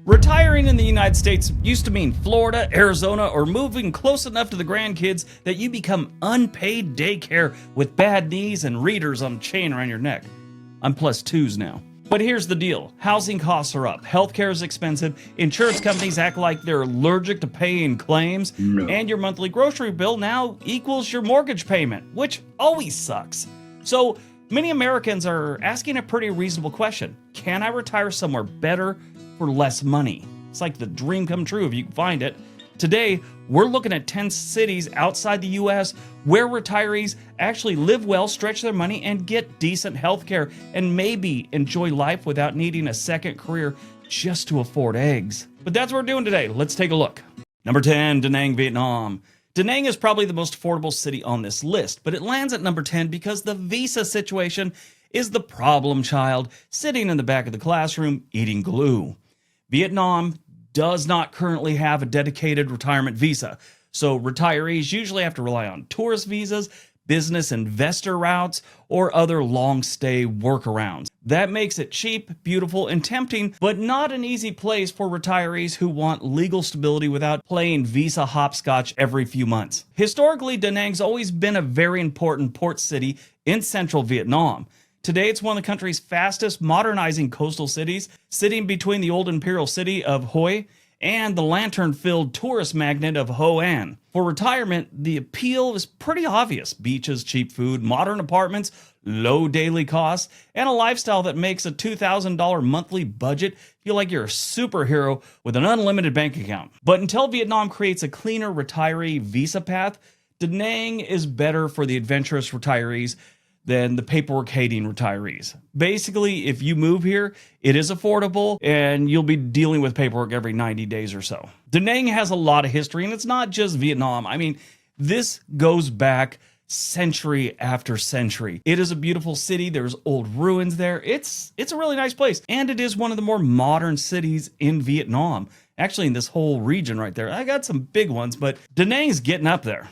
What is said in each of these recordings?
Retiring in the United States used to mean Florida, Arizona, or moving close enough to the grandkids that you become unpaid daycare with bad knees and readers on a chain around your neck. I'm +2s now. But here's the deal. Housing costs are up, healthcare is expensive, insurance companies act like they're allergic to paying claims, and your monthly grocery bill now equals your mortgage payment, which always sucks. So many Americans are asking a pretty reasonable question. Can I retire somewhere better for less money? It's like the dream come true if you can find it. Today, we're looking at 10 cities outside the US where retirees actually live well, stretch their money, and get decent health care, and maybe enjoy life without needing a second career just to afford eggs. But that's what we're doing today. Let's take a look. Number 10, Da Nang, Vietnam. Da Nang is probably the most affordable city on this list, but it lands at number 10 because the visa situation is the problem child sitting in the back of the classroom eating glue. Vietnam does not currently have a dedicated retirement visa, so retirees usually have to rely on tourist visas, business investor routes, or other long-stay workarounds. That makes it cheap, beautiful, and tempting, but not an easy place for retirees who want legal stability without playing visa hopscotch every few months. Historically, Da Nang's always been a very important port city in central Vietnam. Today, it's one of the country's fastest modernizing coastal cities, sitting between the old imperial city of Hue and the lantern-filled tourist magnet of Ho An. For retirement, the appeal is pretty obvious. Beaches, cheap food, modern apartments, low daily costs, and a lifestyle that makes a $2,000 monthly budget feel like you're a superhero with an unlimited bank account. But until Vietnam creates a cleaner retiree visa path, Da Nang is better for the adventurous retirees than the paperwork-hating retirees. Basically, if you move here, it is affordable, and you'll be dealing with paperwork every 90 days or so. Da Nang has a lot of history, and it's not just Vietnam. I mean, this goes back century after century. It is a beautiful city. There's old ruins there. It's a really nice place, and it is one of the more modern cities in Vietnam. Actually, in this whole region right there. I got some big ones, but Da Nang's getting up there.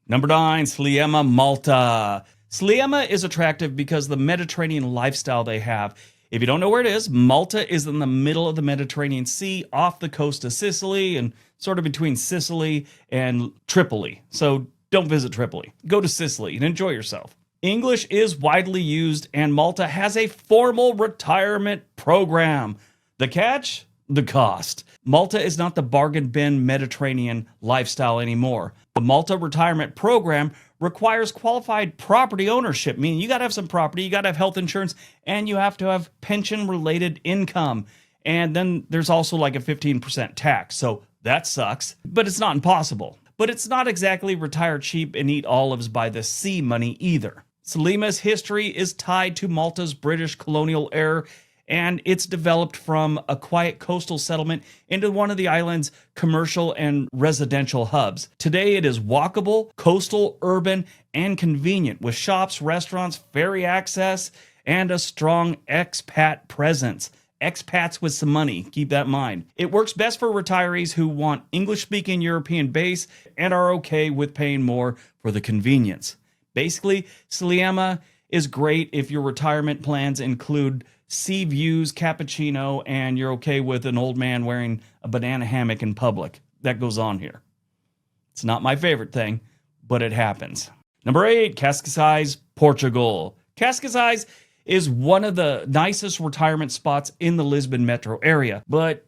Number 9, Sliema, Malta. Sliema is attractive because of the Mediterranean lifestyle they have. If you don't know where it is, Malta is in the middle of the Mediterranean Sea off the coast of Sicily and sort of between Sicily and Tripoli. So don't visit Tripoli. Go to Sicily and enjoy yourself. English is widely used, and Malta has a formal retirement program. The catch? The cost. Malta is not the bargain bin Mediterranean lifestyle anymore. The Malta retirement program requires qualified property ownership, meaning you got to have some property, you got to have health insurance, and you have to have pension-related income. And then there's also like a 15% tax, so that sucks, but it's not impossible. But it's not exactly retire cheap and eat olives by the sea money either. Sliema's history is tied to Malta's British colonial era, and it's developed from a quiet coastal settlement into one of the island's commercial and residential hubs. Today, it is walkable, coastal, urban, and convenient, with shops, restaurants, ferry access, and a strong expat presence. Expats with some money, keep that in mind. It works best for retirees who want English-speaking European base and are okay with paying more for the convenience. Basically, Sliema is great if your retirement plans include sea views, cappuccino, and you're okay with an old man wearing a banana hammock in public. That goes on here. It's not my favorite thing, but it happens. Number 8, Cascais, Portugal. Cascais is one of the nicest retirement spots in the Lisbon metro area, but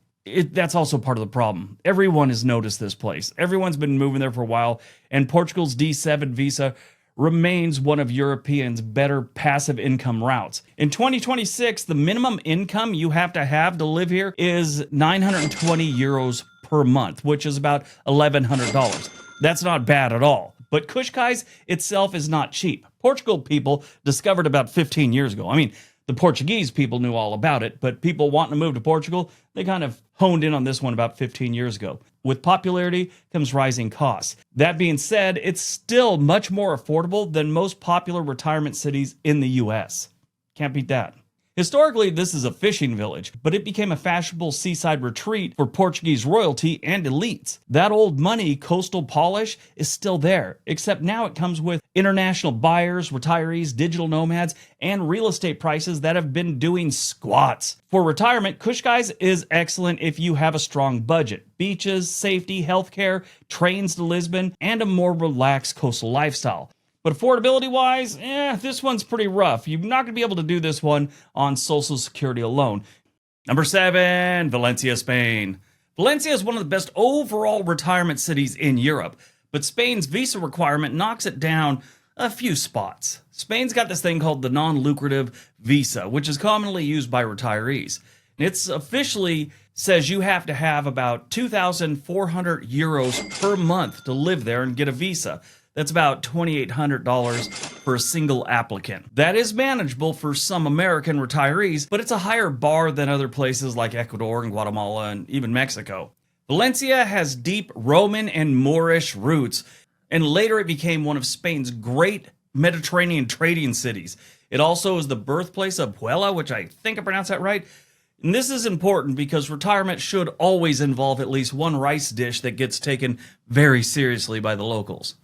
that's also part of the problem. Everyone has noticed this place. Everyone's been moving there for a while, and Portugal's D7 visa remains one of Europeans' better passive income routes. In 2026, the minimum income you have to live here is 920 euros per month, which is about $1,100. That's not bad at all. But Cascais itself is not cheap. Portugal people discovered about 15 years ago. I mean, the Portuguese people knew all about it, but people wanting to move to Portugal, they kind of honed in on this one about 15 years ago. With popularity comes rising costs. That being said, it's still much more affordable than most popular retirement cities in the US. Can't beat that. Historically, this is a fishing village, but it became a fashionable seaside retreat for Portuguese royalty and elites. That old money coastal polish is still there, except now it comes with international buyers, retirees, digital nomads, and real estate prices that have been doing squats. For retirement, Cascais is excellent if you have a strong budget. Beaches, safety, healthcare, trains to Lisbon, and a more relaxed coastal lifestyle. But affordability-wise, this one's pretty rough. You're not going to be able to do this one on Social Security alone. Number 7, Valencia, Spain. Valencia is one of the best overall retirement cities in Europe, but Spain's visa requirement knocks it down a few spots. Spain's got this thing called the non-lucrative visa, which is commonly used by retirees. It's officially says you have to have about 2,400 euros per month to live there and get a visa. That's about $2,800 for a single applicant. That is manageable for some American retirees, but it's a higher bar than other places like Ecuador and Guatemala and even Mexico. Valencia has deep Roman and Moorish roots, and later it became one of Spain's great Mediterranean trading cities. It also is the birthplace of paella, which I think I pronounced that right. And this is important because retirement should always involve at least one rice dish that gets taken very seriously by the locals.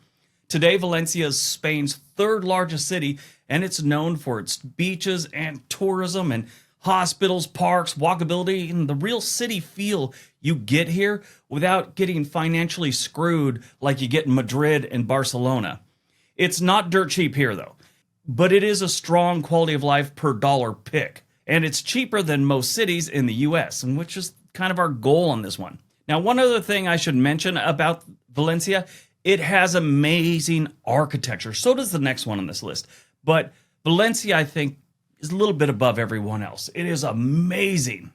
Today, Valencia is Spain's third largest city, and it's known for its beaches and tourism and hospitals, parks, walkability, and the real city feel you get here without getting financially screwed like you get in Madrid and Barcelona. It's not dirt cheap here, though, but it is a strong quality of life per dollar pick, and it's cheaper than most cities in the U.S., and which is kind of our goal on this one. Now, one other thing I should mention about Valencia, it has amazing architecture. So does the next one on this list. But Valencia, I think, is a little bit above everyone else. It is amazing.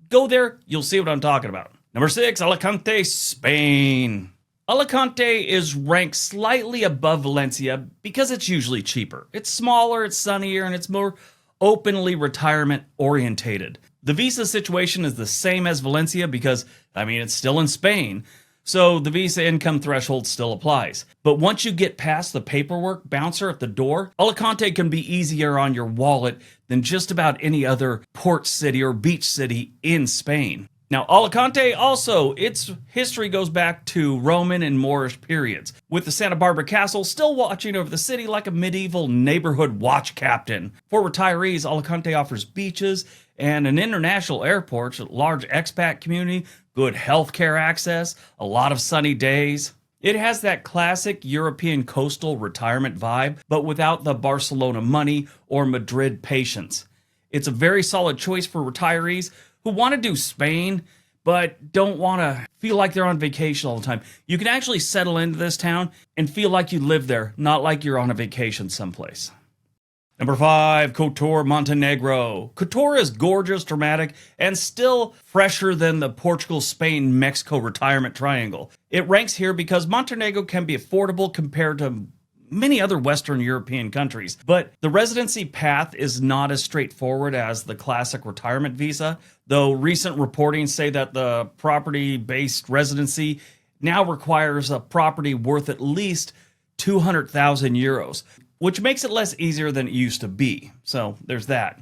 Go there, you'll see what I'm talking about. Number 6, Alicante, Spain. Alicante is ranked slightly above Valencia because it's usually cheaper. It's smaller, it's sunnier, and it's more openly retirement orientated. The visa situation is the same as Valencia because, it's still in Spain. So the visa income threshold still applies. But once you get past the paperwork bouncer at the door, Alicante can be easier on your wallet than just about any other port city or beach city in Spain. Now, Alicante also, its history goes back to Roman and Moorish periods, with the Santa Barbara Castle still watching over the city like a medieval neighborhood watch captain. For retirees, Alicante offers beaches and an international airport, a large expat community, good healthcare access, a lot of sunny days. It has that classic European coastal retirement vibe, but without the Barcelona money or Madrid patience. It's a very solid choice for retirees who want to do Spain, but don't want to feel like they're on vacation all the time. You can actually settle into this town and feel like you live there, not like you're on a vacation someplace. Number 5, Kotor, Montenegro. Kotor is gorgeous, dramatic, and still fresher than the Portugal, Spain, Mexico retirement triangle. It ranks here because Montenegro can be affordable compared to many other Western European countries, but the residency path is not as straightforward as the classic retirement visa, though recent reporting say that the property-based residency now requires a property worth at least 200,000 euros, which makes it less easier than it used to be. So there's that.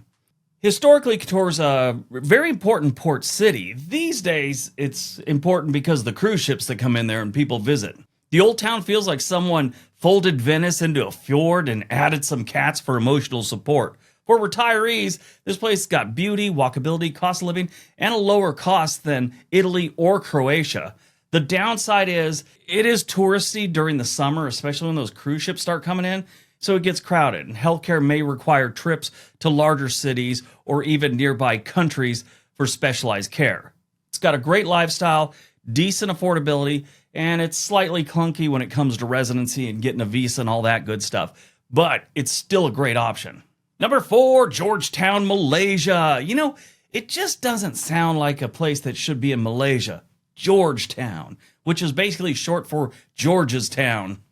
Historically, Kotor is a very important port city. These days, it's important because of the cruise ships that come in there and people visit. The old town feels like someone folded Venice into a fjord and added some cats for emotional support. For retirees, this place got beauty, walkability, cost of living, and a lower cost than Italy or Croatia. The downside is it is touristy during the summer, especially when those cruise ships start coming in, so it gets crowded, and healthcare may require trips to larger cities or even nearby countries for specialized care. It's got a great lifestyle, decent affordability, and it's slightly clunky when it comes to residency and getting a visa and all that good stuff, but it's still a great option. Number 4, Georgetown, Malaysia. It just doesn't sound like a place that should be in Malaysia. Georgetown, which is basically short for George's Town.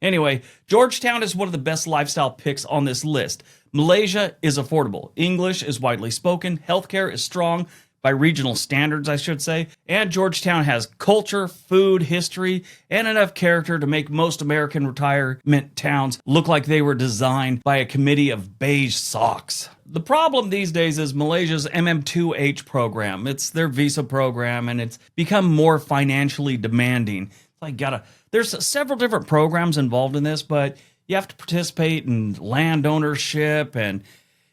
Anyway, Georgetown is one of the best lifestyle picks on this list. Malaysia is affordable. English is widely spoken. Healthcare is strong. by regional standards, I should say. And Georgetown has culture, food, history, and enough character to make most American retirement towns look like they were designed by a committee of beige socks. The problem these days is Malaysia's MM2H program. It's their visa program, and it's become more financially demanding. There's several different programs involved in this, but you have to participate in land ownership, and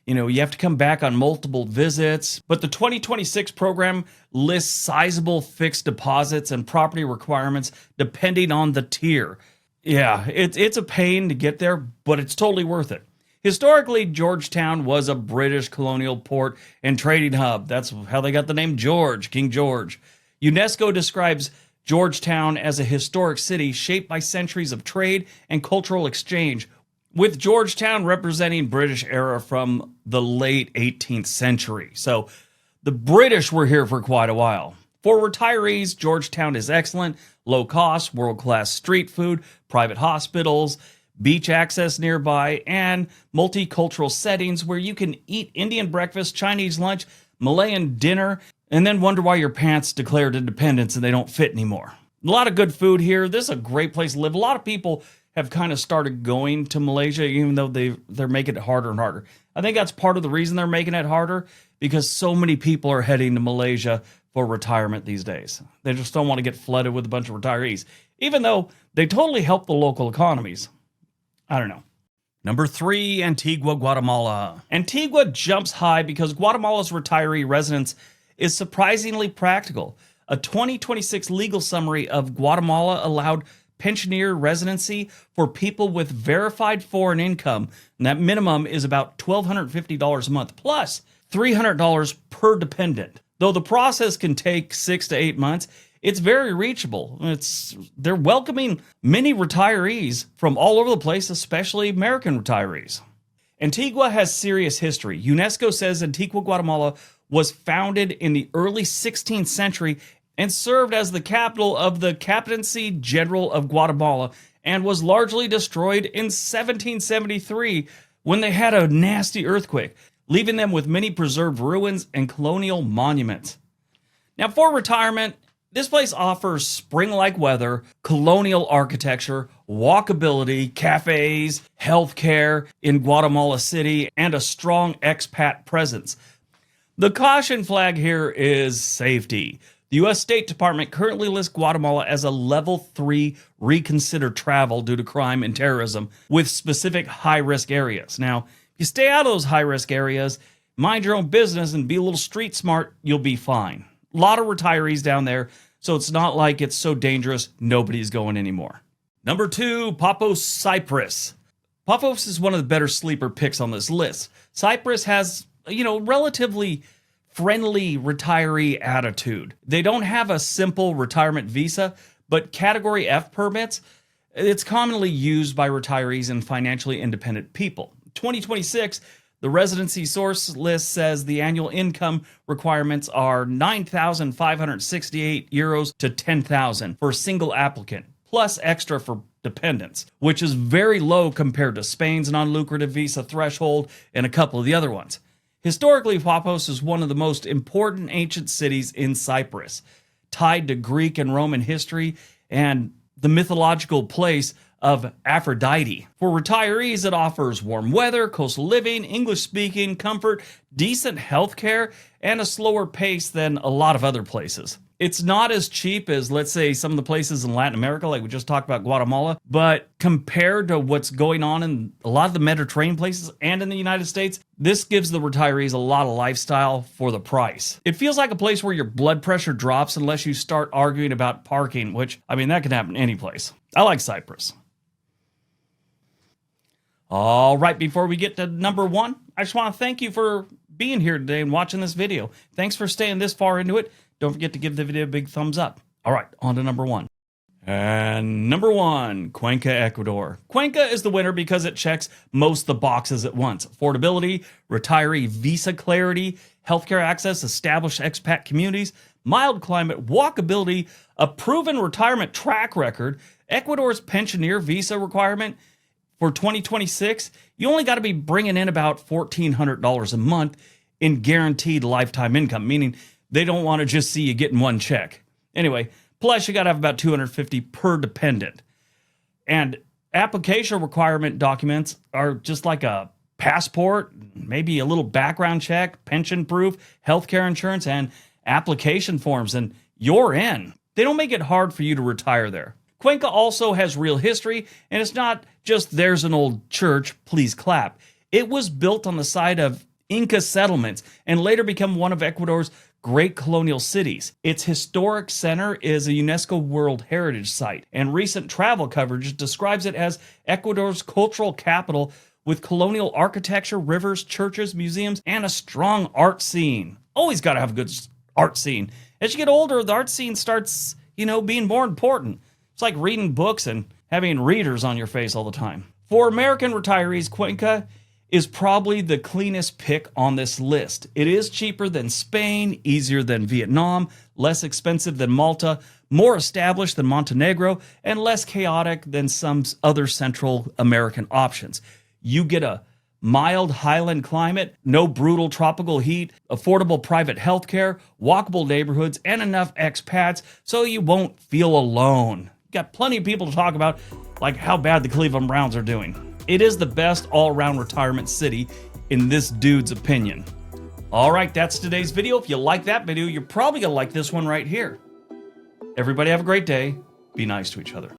you have to come back on multiple visits. But the 2026 program lists sizable fixed deposits and property requirements depending on the tier. Yeah, it's a pain to get there, but it's totally worth it. Historically, Georgetown was a British colonial port and trading hub. That's how they got the name George, King George. UNESCO describes Georgetown as a historic city shaped by centuries of trade and cultural exchange, with Georgetown representing British era from the late 18th century. So the British were here for quite a while. For retirees, Georgetown is excellent, low cost, world-class street food, private hospitals, beach access nearby, and multicultural settings where you can eat Indian breakfast, Chinese lunch, Malayan dinner, and then wonder why your pants declared independence and they don't fit anymore. A lot of good food here. This is a great place to live. A lot of people have kind of started going to Malaysia, even though they're making it harder and harder. I think that's part of the reason they're making it harder, because so many people are heading to Malaysia for retirement these days. They just don't want to get flooded with a bunch of retirees, even though they totally help the local economies. I don't know. Number 3, Antigua, Guatemala. Antigua jumps high because Guatemala's retiree residence is surprisingly practical. A 2026 legal summary of Guatemala allowed pensioner residency for people with verified foreign income, and that minimum is about $1,250 a month, plus $300 per dependent. Though the process can take 6 to 8 months, it's very reachable. They're welcoming many retirees from all over the place, especially American retirees. Antigua has serious history. UNESCO says Antigua, Guatemala was founded in the early 16th century and served as the capital of the Captaincy General of Guatemala, and was largely destroyed in 1773 when they had a nasty earthquake, leaving them with many preserved ruins and colonial monuments. Now, for retirement, this place offers spring-like weather, colonial architecture, walkability, cafes, healthcare in Guatemala City, and a strong expat presence. The caution flag here is safety. The U.S. State Department currently lists Guatemala as a level 3 reconsider travel due to crime and terrorism, with specific high-risk areas. Now, if you stay out of those high-risk areas, mind your own business, and be a little street smart, you'll be fine. A lot of retirees down there, so it's not like it's so dangerous nobody's going anymore. Number 2, Paphos, Cyprus. Paphos is one of the better sleeper picks on this list. Cyprus has, relatively friendly retiree attitude. They don't have a simple retirement visa, but Category F permits. It's commonly used by retirees and financially independent people. 2026, the residency source list says the annual income requirements are 9,568 euros to 10,000 for a single applicant, plus extra for dependents, which is very low compared to Spain's non-lucrative visa threshold and a couple of the other ones. Historically, Paphos is one of the most important ancient cities in Cyprus, tied to Greek and Roman history and the mythological place of Aphrodite. For retirees, it offers warm weather, coastal living, English-speaking, comfort, decent health care, and a slower pace than a lot of other places. It's not as cheap as, let's say, some of the places in Latin America, like we just talked about Guatemala, but compared to what's going on in a lot of the Mediterranean places and in the United States, this gives the retirees a lot of lifestyle for the price. It feels like a place where your blood pressure drops unless you start arguing about parking, which, that can happen any place. I like Cyprus. All right, before we get to number 1, I just want to thank you for being here today and watching this video. Thanks for staying this far into it. Don't forget to give the video a big thumbs up. All right, on to number 1. And number 1, Cuenca, Ecuador. Cuenca is the winner because it checks most of the boxes at once. Affordability, retiree visa clarity, healthcare access, established expat communities, mild climate, walkability, a proven retirement track record, Ecuador's pensioner visa requirement. For 2026, you only got to be bringing in about $1,400 a month in guaranteed lifetime income, meaning They don't want to just see you getting one check. Anyway, plus you got to have about 250 per dependent. And application requirement documents are just like a passport, maybe a little background check, pension proof, healthcare insurance, and application forms, and you're in. They don't make it hard for you to retire there. Cuenca also has real history, and it's not just there's an old church, please clap. It was built on the site of Inca settlements and later became one of Ecuador's great colonial cities. Its historic center is a UNESCO World Heritage Site, and recent travel coverage describes it as Ecuador's cultural capital with colonial architecture, rivers, churches, museums, and a strong art scene. Always got to have a good art scene. As you get older, the art scene starts, being more important. It's like reading books and having readers on your face all the time. For American retirees, Cuenca is probably the cleanest pick on this list. It is cheaper than Spain, easier than Vietnam, less expensive than Malta, more established than Montenegro, and less chaotic than some other Central American options. You get a mild highland climate, no brutal tropical heat, affordable private health care, walkable neighborhoods, and enough expats so you won't feel alone. Got plenty of people to talk about, like how bad the Cleveland Browns are doing. It is the best all-around retirement city in this dude's opinion. All right, that's today's video. If you like that video, you're probably going to like this one right here. Everybody have a great day. Be nice to each other.